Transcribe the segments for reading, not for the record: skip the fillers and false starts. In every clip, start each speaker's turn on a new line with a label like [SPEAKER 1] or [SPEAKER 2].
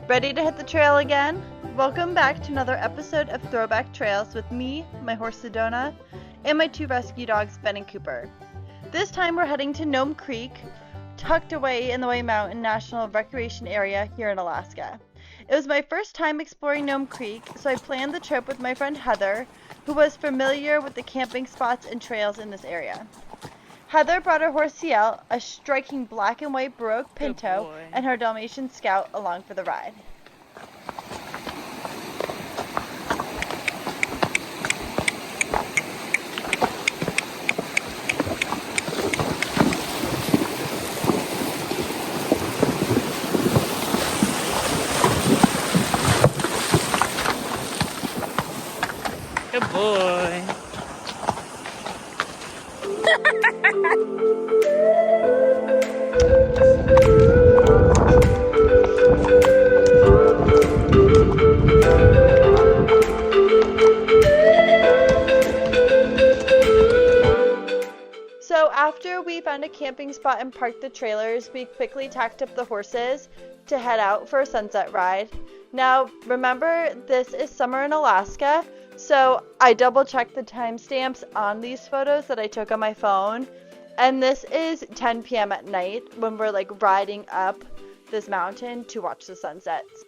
[SPEAKER 1] Ready to hit the trail again? Welcome back to another episode of Throwback Trails with me, my horse Sedona, and my two rescue dogs, Ben and Cooper. This time we're heading to Nome Creek, tucked away in the White Mountain National Recreation Area here in Alaska. It was my first time exploring Nome Creek, so I planned the trip with my friend Heather, who was familiar with the camping spots and trails in this area. Heather brought her horse Ciel, a striking black and white Baroque Pinto, and her Dalmatian Scout along for the ride.
[SPEAKER 2] Good boy.
[SPEAKER 1] So after we found a camping spot and parked the trailers, we quickly tacked up the horses to head out for a sunset ride. Now, remember, this is summer in Alaska, so I double-checked the timestamps on these photos that I took on my phone, and this is 10 p.m. at night when we're like riding up this mountain to watch the sunsets.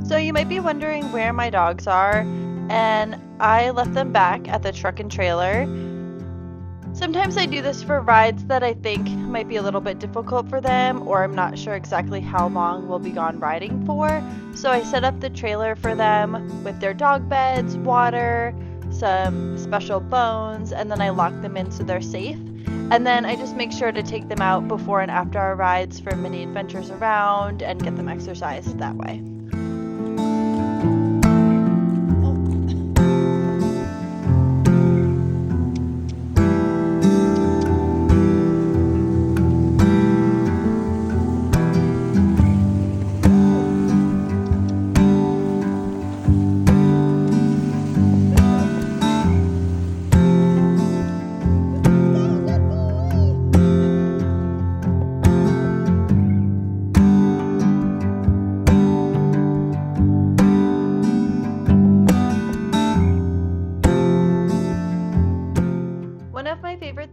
[SPEAKER 1] So you might be wondering where my dogs are, and I left them back at the truck and trailer. Sometimes I do this for rides that I think might be a little bit difficult for them, or I'm not sure exactly how long we'll be gone riding for. So I set up the trailer for them with their dog beds, water, some special bones, and then I lock them in so they're safe. And then I just make sure to take them out before and after our rides for mini adventures around and get them exercised that way.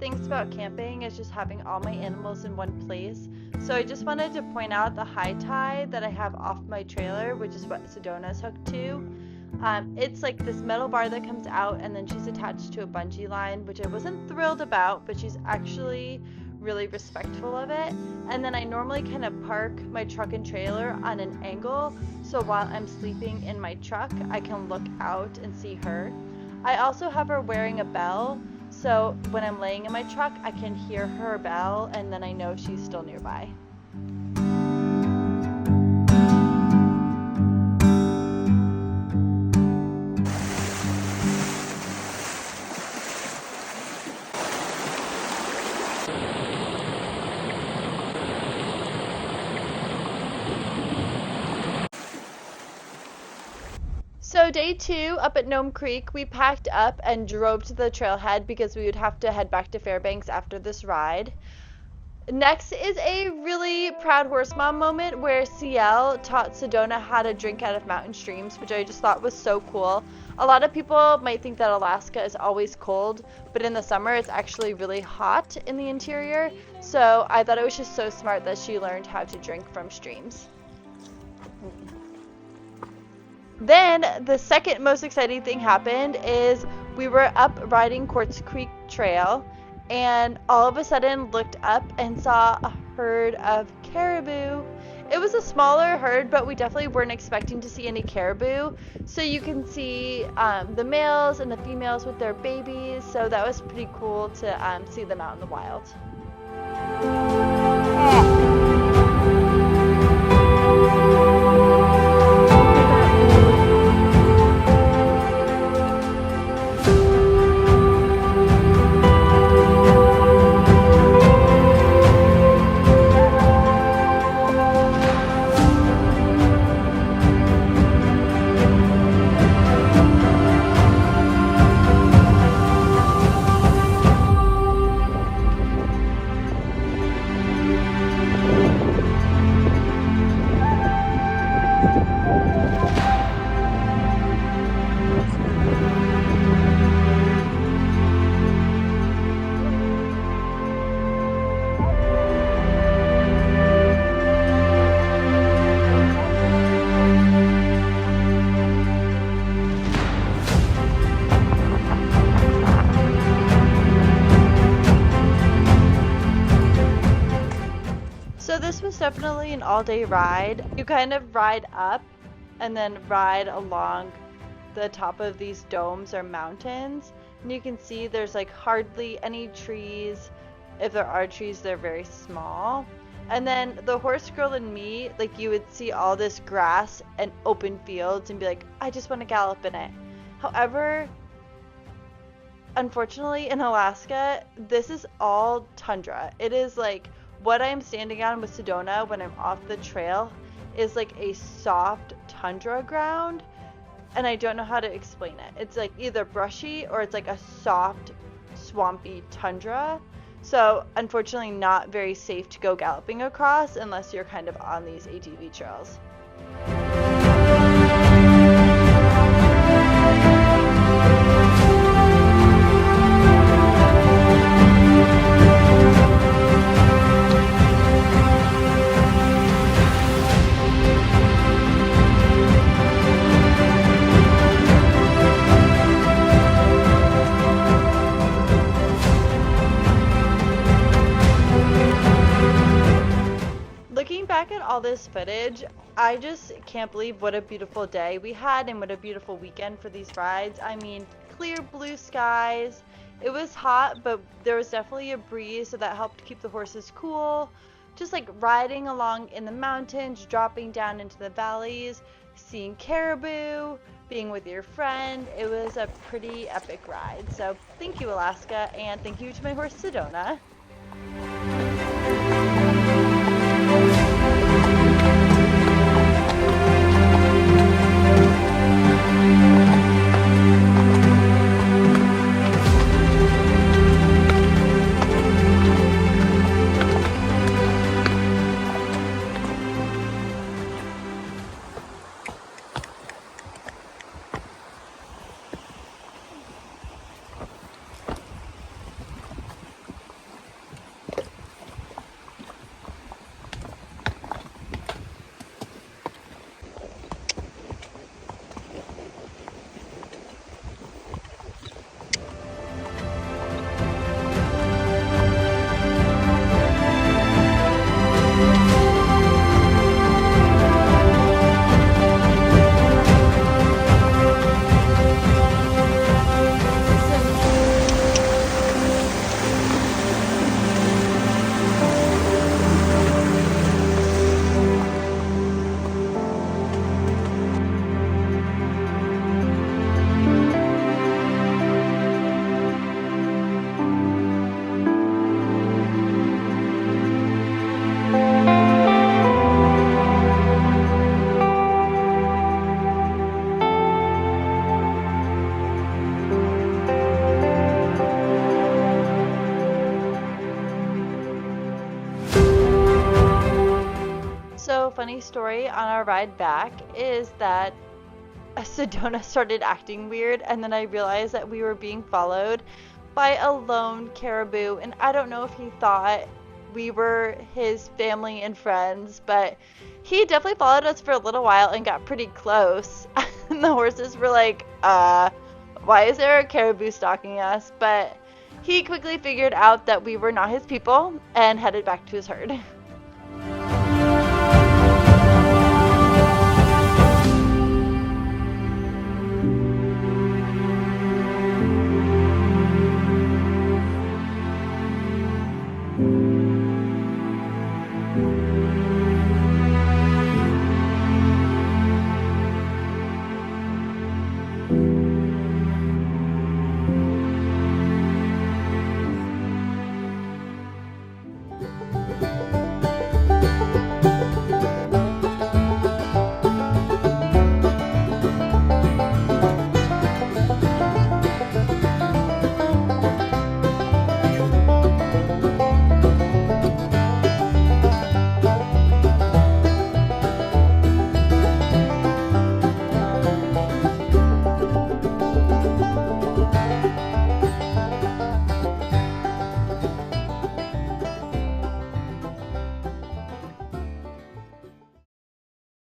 [SPEAKER 1] Things about camping is just having all my animals in one place. So I just wanted to point out the high tie that I have off my trailer, which is what Sedona's hooked to. It's like this metal bar that comes out, and then she's attached to a bungee line, which I wasn't thrilled about, but she's actually really respectful of it. And then I normally kind of park my truck and trailer on an angle so while I'm sleeping in my truck, I can look out and see her. I also have her wearing a bell, so when I'm laying in my truck, I can hear her bell, and then I know she's still nearby. So day 2 up at Nome Creek, we packed up and drove to the trailhead because we would have to head back to Fairbanks after this ride. Next is a really proud horse mom moment where CL taught Sedona how to drink out of mountain streams, which I just thought was so cool. A lot of people might think that Alaska is always cold, but in the summer it's actually really hot in the interior. So I thought it was just so smart that she learned how to drink from streams. Then the second most exciting thing happened is we were up riding Quartz Creek Trail and all of a sudden looked up and saw a herd of caribou. It was a smaller herd, but we definitely weren't expecting to see any caribou. So you can see the males and the females with their babies. So that was pretty cool to see them out in the wild. So this was definitely an all-day ride. You kind of ride up and then ride along the top of these domes or mountains. And you can see there's like hardly any trees. If there are trees, they're very small. And then the horse girl and me, like you would see all this grass and open fields and be like, I just want to gallop in it. However, unfortunately in Alaska, this is all tundra. It is like what I'm standing on with Sedona when I'm off the trail is like a soft tundra ground, and I don't know how to explain it. It's like either brushy or it's like a soft, swampy tundra. So unfortunately not very safe to go galloping across unless you're kind of on these ATV trails. Looking back at all this footage, I just can't believe what a beautiful day we had and what a beautiful weekend for these rides. I mean, clear blue skies. It was hot, but there was definitely a breeze, so that helped keep the horses cool. Just like riding along in the mountains, dropping down into the valleys, seeing caribou, being with your friend. It was a pretty epic ride. So thank you, Alaska, and thank you to my horse, Sedona. funny story on our ride back is that Sedona started acting weird, and then I realized that we were being followed by a lone caribou, and I don't know if he thought we were his family and friends, but he definitely followed us for a little while and got pretty close. And the horses were like, why is there a caribou stalking us? But he quickly figured out that we were not his people and headed back to his herd.